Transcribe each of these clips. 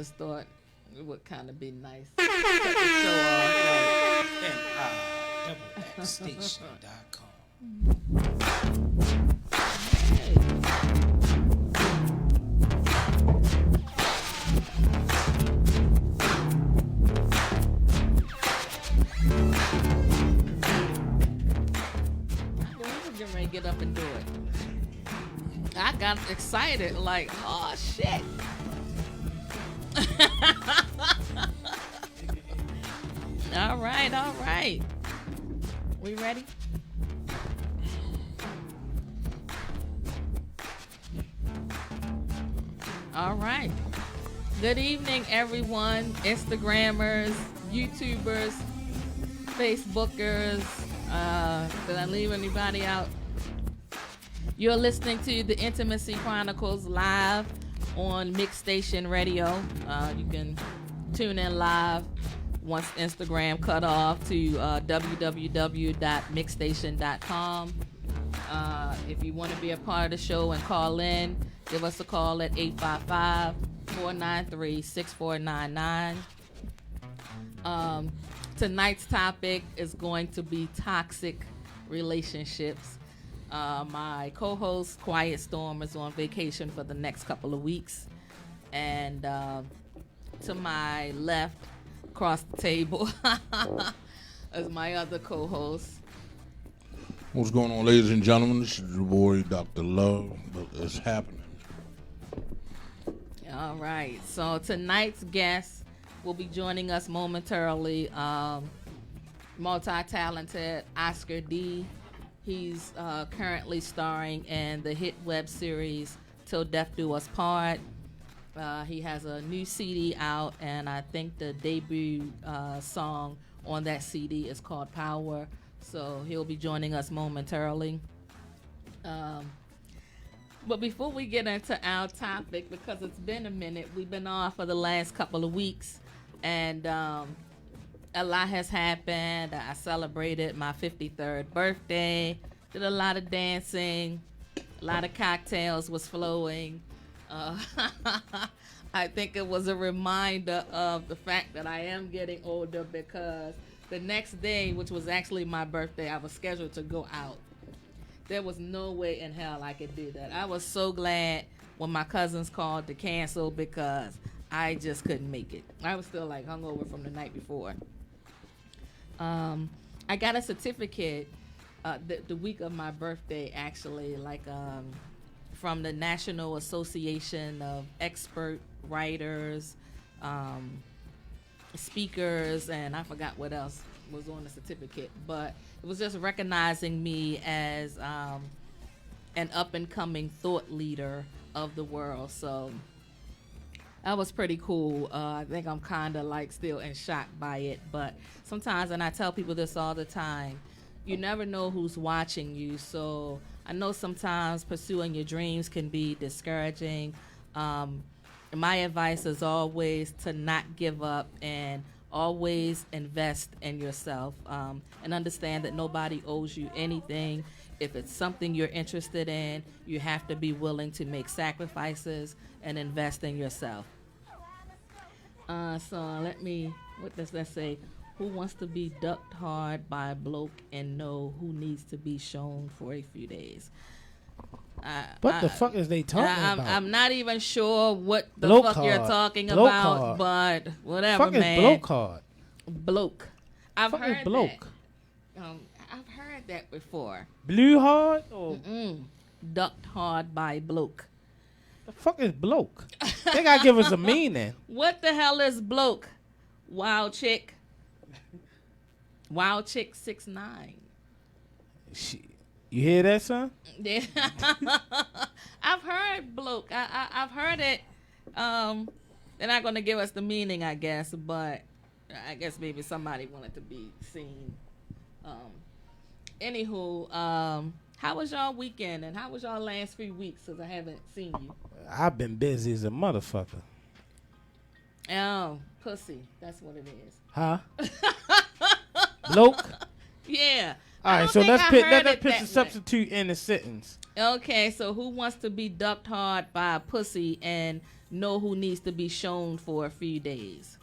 just thought it would kind of be nice to cut the show off. MIXXSTATION.com. Get up and do it. I got excited, like, oh shit. All right. We ready? All right. Good evening, everyone. Instagrammers, YouTubers, Facebookers. Did I leave anybody out? You're listening to the Intimacy Chronicles live on MIXXSTATION Radio. You can tune in live once Instagram cut off to www.mixstation.com. If you want to be a part of the show and call in, give us a call at 855-493-6499. Tonight's topic is going to be toxic relationships. My co-host, Quiet Storm, is on vacation for the next couple of weeks. And to my left, across the table, is my other co-host. What's going on, ladies and gentlemen? This is your boy, Dr. Love. It's happening. All right. So tonight's guest will be joining us momentarily. Multi-talented Osker D. He's currently starring in the hit web series Till Death Do Us Part. He has a new CD out, and I think the debut song on that CD is called Power. So he'll be joining us momentarily. But before we get into our topic, because it's been a minute, we've been off for the last couple of weeks, and a lot has happened. I celebrated my 53rd birthday, did a lot of dancing, a lot of cocktails was flowing. I think it was a reminder of the fact that I am getting older, because the next day, which was actually my birthday, I was scheduled to go out. There was no way in hell I could do that. I was so glad when my cousins called to cancel, because I just couldn't make it. I was still like hungover from the night before. I got a certificate the week of my birthday, actually, from the National Association of Expert Writers, Speakers, and I forgot what else was on the certificate, but it was just recognizing me as an up-and-coming thought leader of the world. So that was pretty cool. I think I'm kind of still in shock by it, but sometimes, and I tell people this all the time, you never know who's watching you. So I know sometimes pursuing your dreams can be discouraging. My advice is always to not give up and always invest in yourself, and understand that nobody owes you anything. If it's something you're interested in, you have to be willing to make sacrifices and invest in yourself. So what does that say? Who wants to be ducked hard by a bloke and know who needs to be shown for a few days? What the fuck is they talking about? I'm not even sure what the bloke fuck hard. you're talking bloke about, hard. but whatever, fuck man. Is bloke hard? Bloke. I've fuck heard is bloke? that. I've heard that before. Blue hard or Ducked hard by bloke. the fuck is bloke? They gotta give us a meaning. What the hell is bloke? Wild chick. Wild chick 6'9". You hear that, son? Yeah. I've heard bloke. I've heard it. They're not gonna give us the meaning, I guess, but I guess maybe somebody wanted to be seen. Anywho, how was y'all weekend and how was y'all last few weeks? Because I haven't seen you. I've been busy as a motherfucker. Oh, pussy. That's what it is. Huh? Bloke? Yeah. All right, so let's put the substitute in the sentence. Okay, so who wants to be ducked hard by a pussy and know who needs to be shown for a few days.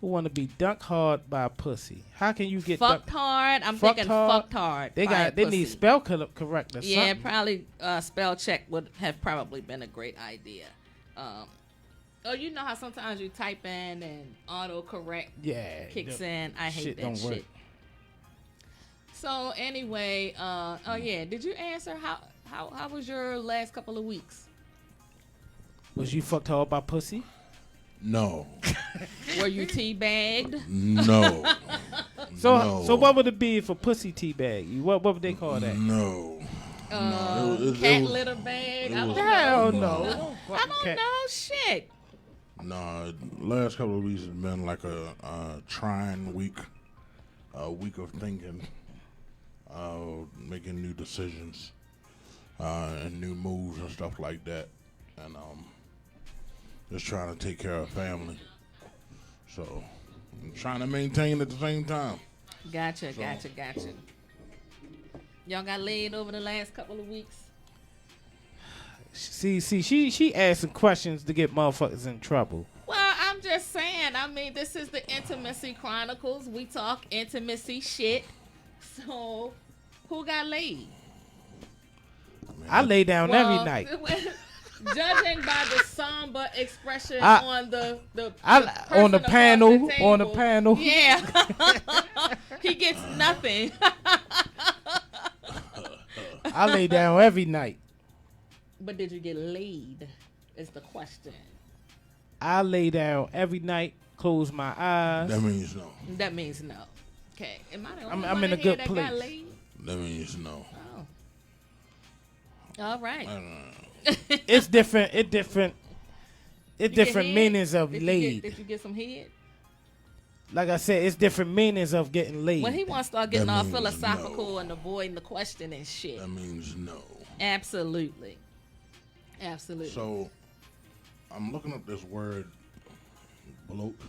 Who want to be dunked hard by a pussy? How can you get Fucked dunked? hard? I'm Fucked thinking hard? fucked hard. They by a got. They pussy. need spell correct or Yeah, something. probably spell check would have probably been a great idea. Oh, you know how sometimes you type in and autocorrect kicks in. I hate shit that don't shit. work. So anyway, oh yeah, did you answer how was your last couple of weeks? Was you fucked hard by pussy? No. Were you teabagged? No. So No. so what would it be for pussy teabag? What would they call that? No. Cat litter bag? I don't Hell know. no. I don't know. Shit. No, last couple of weeks has been like a trying week, a week of thinking, making new decisions, and new moves and stuff like that, and just trying to take care of family. So, I'm trying to maintain at the same time. Gotcha. Y'all got laid over the last couple of weeks? See, she asking questions to get motherfuckers in trouble. Well, I'm just saying. I mean, this is the Intimacy Chronicles. We talk intimacy shit. So, who got laid? I lay down every night. Judging by the somber expression on the panel. Yeah. He gets nothing. I lay down every night. But did you get laid? Is the question. I lay down every night, close my eyes. That means no. That means no. Okay. Am I the only I'm one in a here good that place. got laid? That means no. Oh. All right. It's different. It's different Head? meanings of laid. Did you get some head? Like I said, it's different meanings of getting laid. When he wants to start getting That all means philosophical no. and avoiding the question and shit. That means no. Absolutely. So, I'm looking up this word, bloke.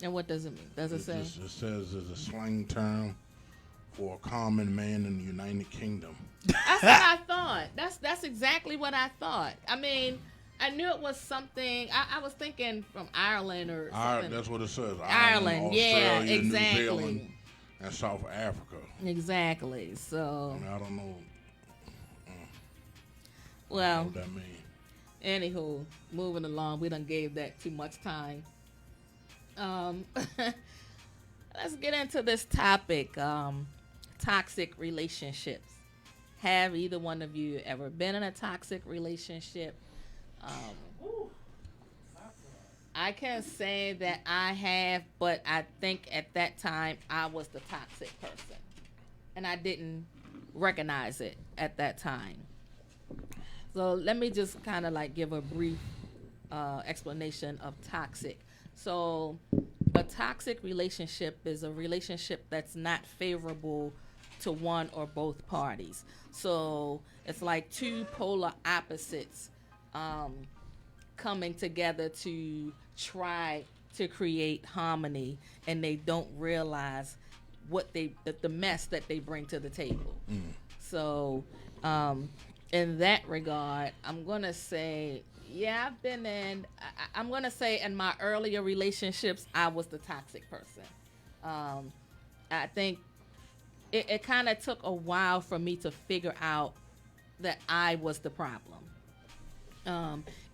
And what does it mean? Does it say? It says it's a slang term for a common man in the United Kingdom. That's what I thought. That's exactly what I thought. I mean, I knew it was something. I was thinking from Ireland or something. That's what it says. Ireland, yeah, Australia, exactly. New Zealand, and South Africa. Exactly. So, I mean, I don't know well, what that means. anywho, moving along. We done gave that too much time. Let's get into this topic. Toxic relationships. Have either one of you ever been in a toxic relationship? I can say that I have, but I think at that time I was the toxic person. And I didn't recognize it at that time. So let me just kind of like give a brief explanation of toxic. So a toxic relationship is a relationship that's not favorable to one or both parties. So it's like two polar opposites coming together to try to create harmony, and they don't realize what the mess that they bring to the table. So in that regard, I'm gonna say, yeah, I've been in. I'm gonna say in my earlier relationships, I was the toxic person. I think it kind of took a while for me to figure out that I was the problem.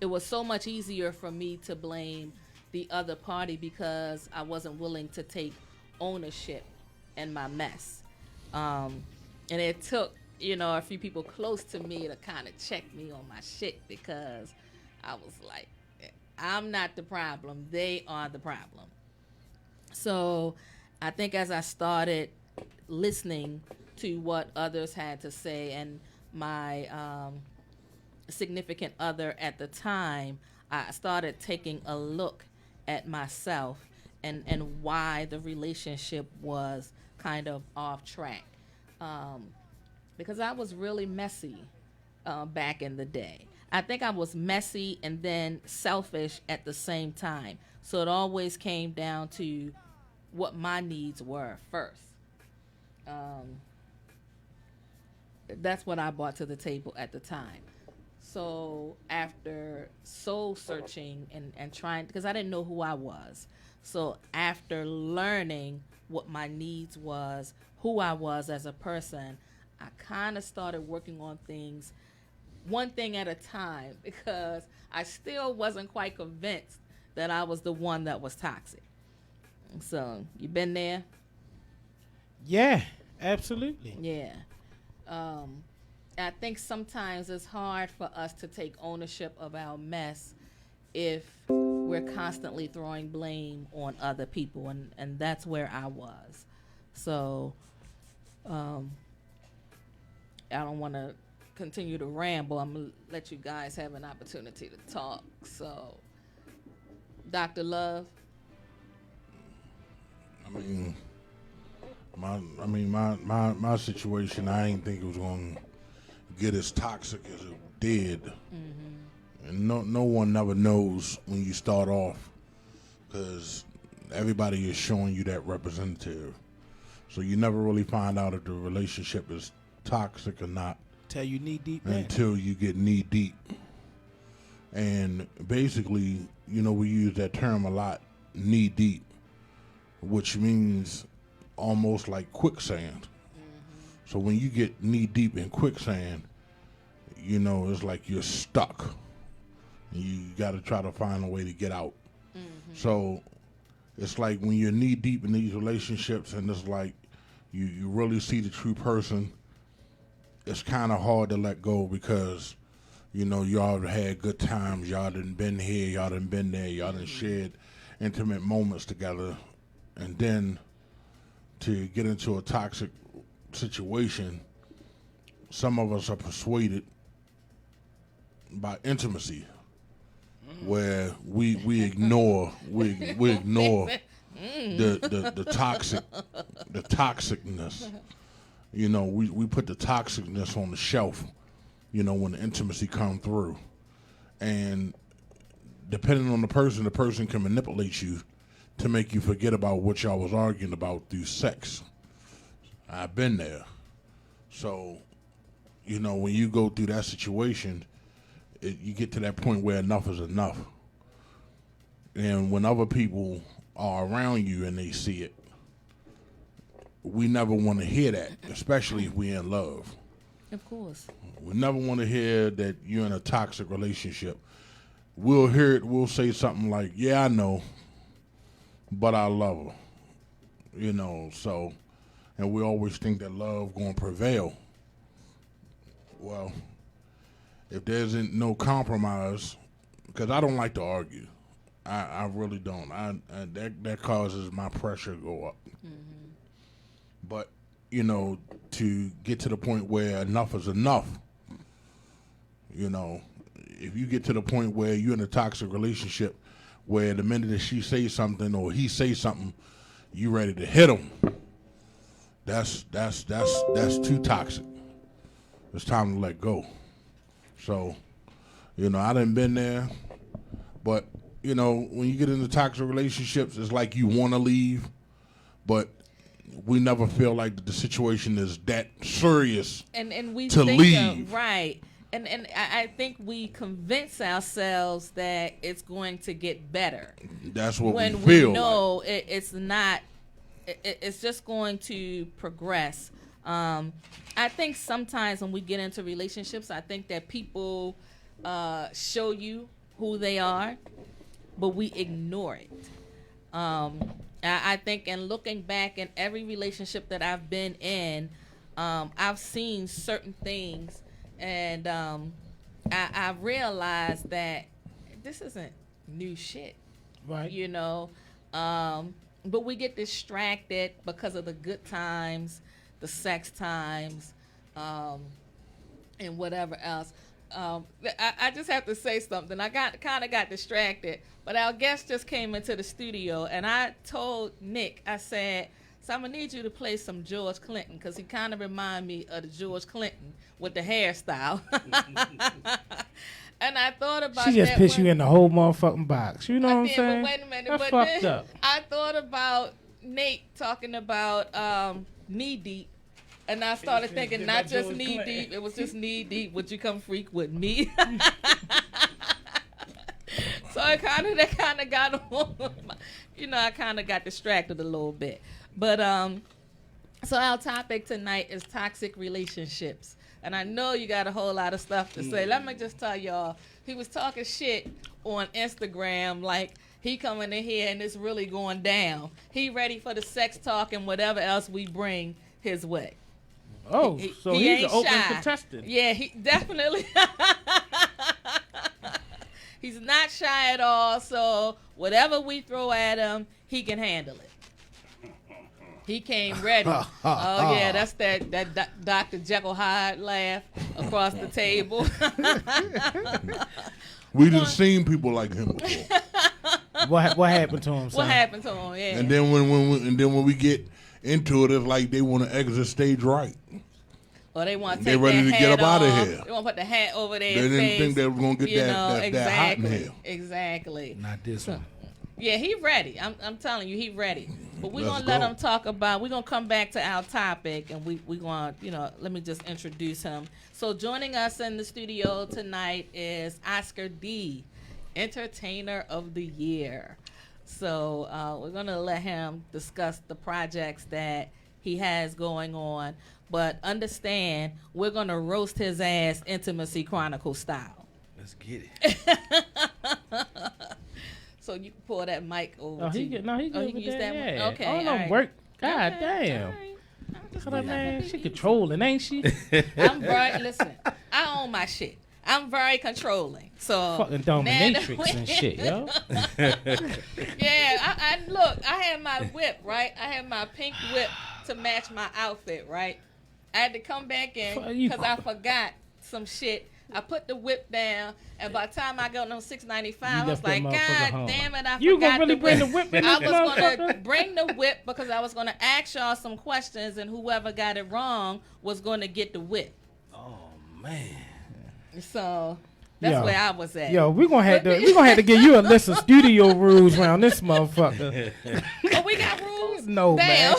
It was so much easier for me to blame the other party because I wasn't willing to take ownership in my mess. And it took, a few people close to me to kind of check me on my shit, because I was like, I'm not the problem. They are the problem. So I think as I started listening to what others had to say, and my significant other at the time, I started taking a look at myself and why the relationship was kind of off track. Because I was really messy back in the day. I think I was messy and then selfish at the same time. So it always came down to what my needs were first. That's what I brought to the table at the time. So after soul searching and trying, because I didn't know who I was. So after learning what my needs was, who I was as a person, I kind of started working on things one thing at a time because I still wasn't quite convinced that I was the one that was toxic. So you been there? Yeah, absolutely. Yeah. I think sometimes it's hard for us to take ownership of our mess if we're constantly throwing blame on other people, and that's where I was. So I don't want to continue to ramble. I'm going to let you guys have an opportunity to talk. So, Dr. Love? My situation, I ain't think it was going to get as toxic as it did. And no one never knows when you start off because everybody is showing you that representative. So you never really find out if the relationship is toxic or not Tell you knee deep, man. until you get knee deep. And basically, we use that term a lot, knee deep, which means almost like quicksand. So when you get knee deep in quicksand, it's like you're stuck. You got to try to find a way to get out. So it's like when you're knee deep in these relationships and it's like you really see the true person, it's kind of hard to let go because, y'all had good times. Y'all done been here. Y'all done been there. Y'all done shared intimate moments together. And then to get into a toxic situation, some of us are persuaded by intimacy, where we ignore the toxicness. We put the toxicness on the shelf, when the intimacy come through. And depending on the person can manipulate you to make you forget about what y'all was arguing about through sex. I've been there. So, when you go through that situation, you get to that point where enough is enough. And when other people are around you and they see it, we never want to hear that, especially if we're in love. Of course. We never want to hear that you're in a toxic relationship. We'll hear it, we'll say something like, yeah, I know, but I love her. So, and we always think that love going to prevail. Well, if there's no compromise, because I don't like to argue. I really don't. That causes my pressure to go up. But, to get to the point where enough is enough, if you get to the point where you're in a toxic relationship where the minute that she says something or he says something, you ready to hit him, that's too toxic. It's time to let go. So, I done been there, but, when you get into toxic relationships, it's like you want to leave, but we never feel like the situation is that serious and we to think leave. Right. And I think we convince ourselves that it's going to get better. That's what when we feel we know like. it's not. It's just going to progress. I think sometimes when we get into relationships, I think that people show you who they are, but we ignore it. I think in looking back in every relationship that I've been in, I've seen certain things, and I realized that this isn't new shit. Right. But we get distracted because of the good times, the sex times, and whatever else. I just have to say something. I kind of got distracted, but our guest just came into the studio, and I told Nick, I said, so I'm going to need you to play some George Clinton, because he kind of remind me of the George Clinton with the hairstyle. And I thought about that. She just pissed you in the whole motherfucking box. You know what I'm saying? But wait a minute. That's but fucked then up. I thought about Nate talking about knee deep. And I started thinking, not just knee deep, it was just knee deep. Would you come freak with me? So that kind of got on. I kind of got distracted a little bit. But so our topic tonight is toxic relationships. And I know you got a whole lot of stuff to say. Let me just tell y'all, he was talking shit on Instagram like he coming in here and it's really going down. He ready for the sex talk and whatever else we bring his way. Oh, so he's an open shy. contestant. Yeah, he definitely. He's not shy at all, so whatever we throw at him, he can handle it. He came ready. Oh, yeah, that's that Dr. Jekyll Hyde laugh across the table. We done seen people like him before. What happened to him, son? What happened to him, yeah. And then when we get into it, it's like they want to exit stage right. Or they want to They take ready their to get hat up out of off. here. They want to put the hat over their They face. didn't think they were going to get that hot in exactly. here. Exactly. Not this one. Yeah, he ready. I'm telling you, he ready. But we're Let's going to let go. him talk about, we're going to come back to our topic, and we're going to, let me just introduce him. So joining us in the studio tonight is Osker D, Entertainer of the Year. So we're going to let him discuss the projects that he has going on. But understand, we're going to roast his ass Intimacy Chronicles style. Let's get it. So you can pull that mic over Oh, to he you. can use that one. Yeah. Okay, All all them right. work. God Okay, damn. all right. I'm just Hold on, gonna man. be She easy. controlling, ain't she? Listen, I own my shit. I'm very controlling. So Fucking now dominatrix that and shit, yo. Yeah, I look, I had my whip, right? I had my pink whip to match my outfit, right? I had to come back in because I forgot some shit. I put the whip down, and by the time I got on $6.95, I was left that like, motherfucker God home. damn it, I You forgot gonna really the bring whip. the whip in I this was going to motherfucker? bring the whip because I was going to ask y'all some questions, and whoever got it wrong was going to get the whip. Oh man. So that's Yo. where I was at. Yo, we gonna have to give you a list of studio rules around this motherfucker. Oh, we got rules? No, Damn.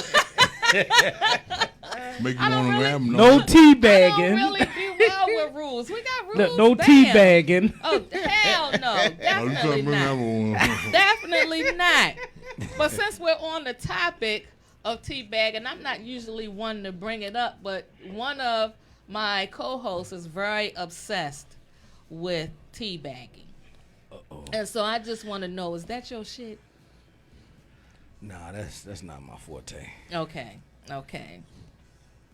Make you I don't want to really- grab them. No I don't teabagging. really do well with rules. We got rules. Look, no Damn. teabagging. Oh, hell no. Oh, you Definitely couldn't bring that not. one. Definitely not. But since we're on the topic of teabagging, I'm not usually one to bring it up, but one of my co-hosts is very obsessed with teabagging. Uh-oh. And so I just want to know, is that your shit? Nah, that's not my forte. Okay.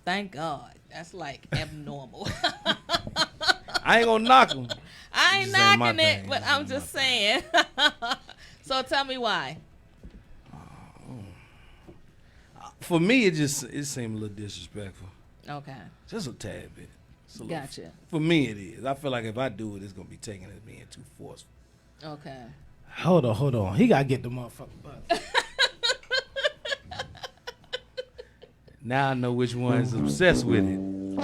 Thank God. That's like abnormal. I ain't gonna knock him. I ain't This ain't my knocking it, thing. but This I'm ain't just my saying. So tell me why. For me, it seemed a little disrespectful. Okay. Just a tad bit. It's a little- Gotcha. For me, it is. I feel like if I do it, it's gonna be taken as being too forceful. Okay. Hold on. He gotta get the motherfucker butt. Now I know which one is obsessed with it. No.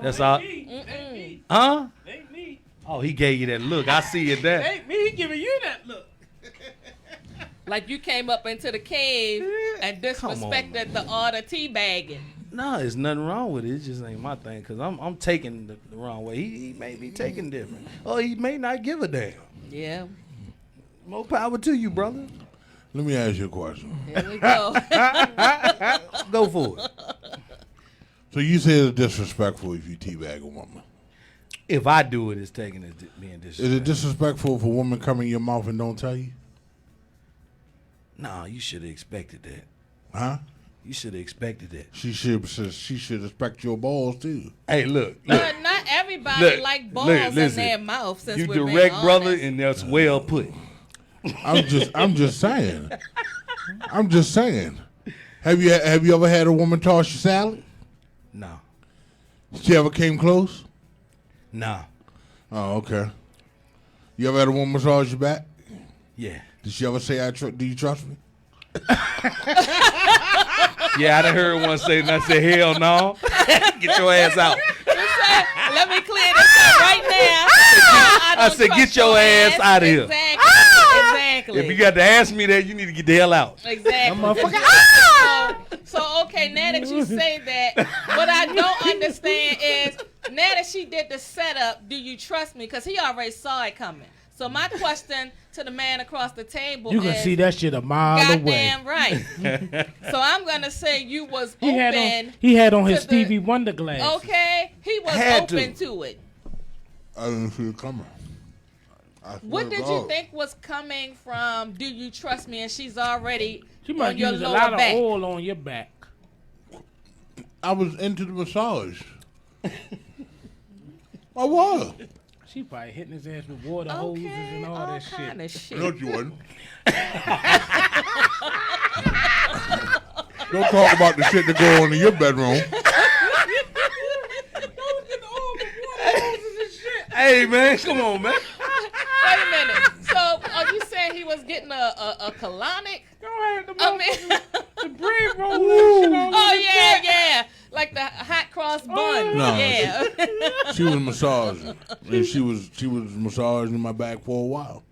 That's all. Mm-mm. Huh? Ain't me. Oh, he gave you that look. I see it there. Ain't me. He giving you that look. Like you came up into the cave and disrespected the art of teabagging. No, there's nothing wrong with it. It just ain't my thing because I'm taking the wrong way. He may be taking different. Or he may not give a damn. Yeah. More power to you, brother. Let me ask you a question. Here we go. Go for it. So you say it's disrespectful if you teabag a woman. If I do it, it's taken as being disrespectful. Is it disrespectful if a woman come in your mouth and don't tell you? No, you should have expected that. Huh? You should have expected that. She should respect your balls too. Hey, look. But not everybody Look, like balls listen. in their mouth. Since You we're being direct, brother, honest. and that's well put. I'm just saying. I'm just saying. Have you ever had a woman toss your salad? No. She ever came close? Nah. Oh, okay. You ever had a woman massage your back? Yeah. Did she ever say, do you trust me? Yeah, I done heard one say, and I said, hell no. Get your ass out. Let me clear this up right now. I said, get your ass out of here. Exactly. Exactly. If you got to ask me that, you need to get the hell out. Exactly. Motherfucker. So okay, now that you say that. What I don't understand is now that she did the setup, do you trust me? Because he already saw it coming. So my question to the man across the table You can is, see that shit a mile away. goddamn right. So I'm gonna say you was open. He had on to his Stevie Wonder glasses. Okay, he was Had open to it. I didn't see it coming. What did you think was coming from? Do you trust me? And she's already She might on your use a lower lot of back. oil on your back. I was into the massage. I was. She probably hitting his ass with water hoses and all that kind shit. of shit. No, you wasn't. Don't talk about the shit that go on in your bedroom. Hey, man, come on, man. Wait a minute. So are you saying he was getting a colonic? Go ahead, I mean, the bread roll and shit on oh his yeah, back. yeah, like the hot cross bun. No, Yeah. She was massaging, and she was massaging my back for a while.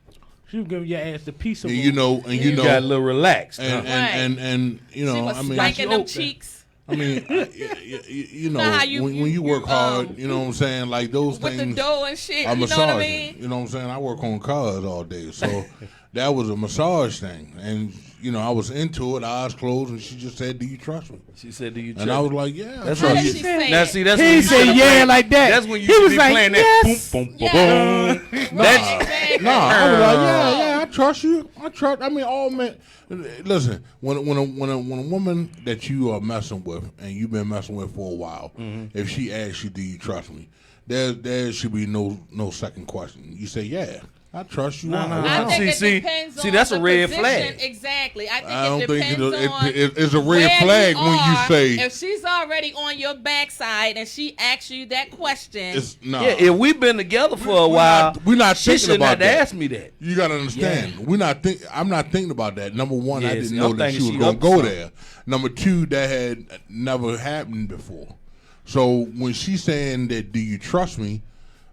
She was giving your ass the piece of And you know, You got a little relaxed. and, huh? and you know, She was I mean, spanking them open. cheeks I mean, you know, Know how you- when you- you work you, hard, you know what I'm saying, like those with the things. dough and shit. I'm You know what I massaging. mean? You know what I'm saying? I work on cars all day, so that was a massage thing, and you know, I was into it, eyes closed, and she just said, "Do you trust me?" She said, "Do you?" And I was like, "Yeah." I That's How trust did you." she say Now it? see, that's He when you said should yeah like that. That's when you he should was be like, playing yes. that. Boom, boom, Yeah. boom, boom. Right, exactly. Nah, I was like, yeah, I trust you. I mean, all men. Listen, when a woman that you are messing with and you've been messing with for a while, if she asks you, "Do you trust me?" There should be no second question. You say, "Yeah, I trust you." No, no, Why? I no. think See, it depends see, on that's a the red position. flag. Exactly. I think I don't it think depends on it's a red where flag you when you are. say If she's already on your backside and she asks you that question, it's no. Yeah, if we've been together for a while, we're not she thinking shouldn't about have to that. ask me that. You gotta understand. I'm not thinking about that. Number one, I Yes, didn't I'm know that she thinking was she gonna up go to something. there. Number two, that had never happened before. So when she's saying that, "Do you trust me?"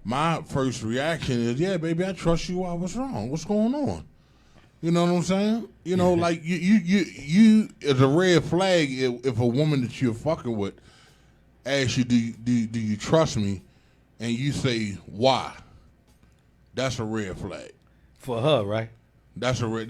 my first reaction is, "Yeah, baby, I trust you. Why? What's wrong? What's going on?" You know what I'm saying? You know, like you it's a red flag if a woman that you're fucking with asks you, do you trust me?" and you say, "Why?" That's a red flag. For her, right? That's a red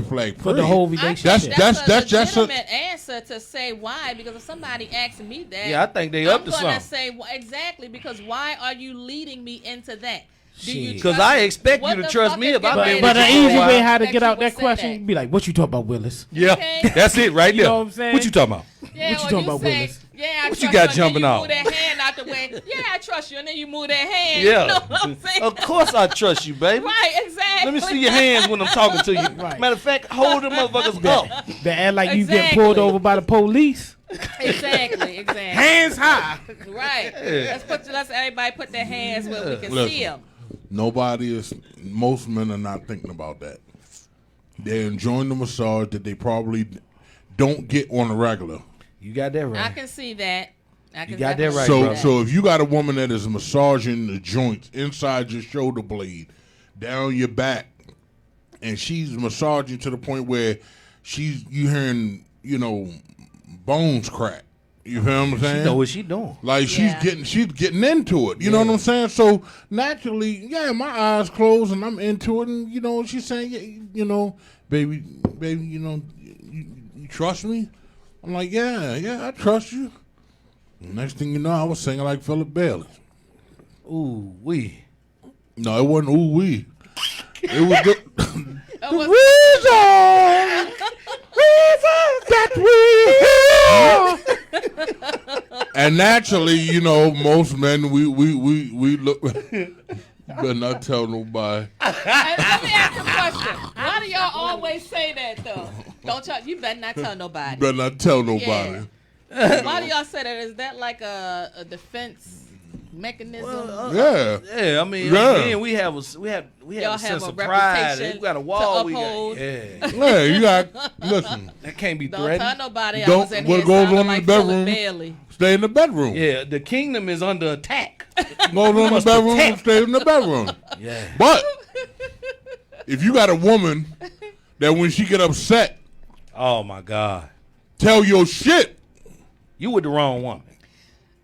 flag For the period. whole I think relationship. that's a just a- legitimate answer to say why. Because if somebody asks me that, Yeah, I think they I'm up to gonna something. say exactly because why are you leading me into that? Do you Shit. 'Cause trust I me? expect What you to the trust fuck me is if I've the been way But with that an you for a easy while. way how to that get you out would that say question, that? be like, "What you talking about, Willis?" Yeah, Okay. that's it right You there. know what I'm saying? What you talking about? Yeah, What you or talking about, say, Willis? Yeah, I What trust you got you, and then jumping you off? move that hand out the way. Yeah, I trust you, and then you move that hand. Yeah. You know what I'm saying? Of course I trust you, baby. Right, exactly. Let me see your hands when I'm talking to you. Right. Matter of fact, hold them motherfuckers up. They act like you getting Exactly. pulled over by the police. Exactly. Hands high. Right. Let's everybody put their hands where we can Listen. see them. Most men are not thinking about that. They're enjoying the massage that they probably don't get on a regular. You got that I right. can see that. I can got that definitely right, see bro. So if you got a woman that is massaging the joints inside your shoulder blade, down your back, and she's massaging to the point where you hearing, bones crack. You feel what I'm saying? She know what she doing. Like Yeah. she's getting into it. You know what I'm saying? So naturally, yeah, my eyes closed and I'm into it, and she's saying, baby, you trust me? I'm like, yeah, I trust you. And next thing you know, I was singing like Philip Bailey. Ooh, we. No, it wasn't ooh wee. It was the It was- reason that we. And naturally, most men we look. Better not tell nobody. And let me ask you a question. Why do y'all always say that though? You better not tell nobody. Better not tell nobody. Why do y'all say that? Is that like a defense mechanism? Yeah. I mean, Yeah. again, we have Y'all a sense have a of pride. reputation We got a wall. to uphold. Yeah, you got listen. That can't be Don't tell threatened. nobody I Don't- was in what here goes sounding on in like the Philip bedroom? Bailey. Stay in the bedroom. Yeah, the kingdom is under attack. Go in the bedroom. protect. Stay in the bedroom. Yeah. But if you got a woman that when she get upset, Oh my God. tell your shit. You with the wrong woman.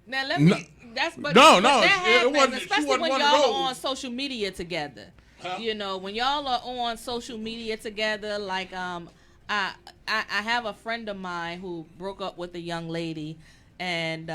Now let me. No. That's but No, but no, that it happens, wasn't- she especially wasn't when one of y'all those. are on social media together. Huh? You know, when y'all are on social media together, like I have a friend of mine who broke up with a young lady, and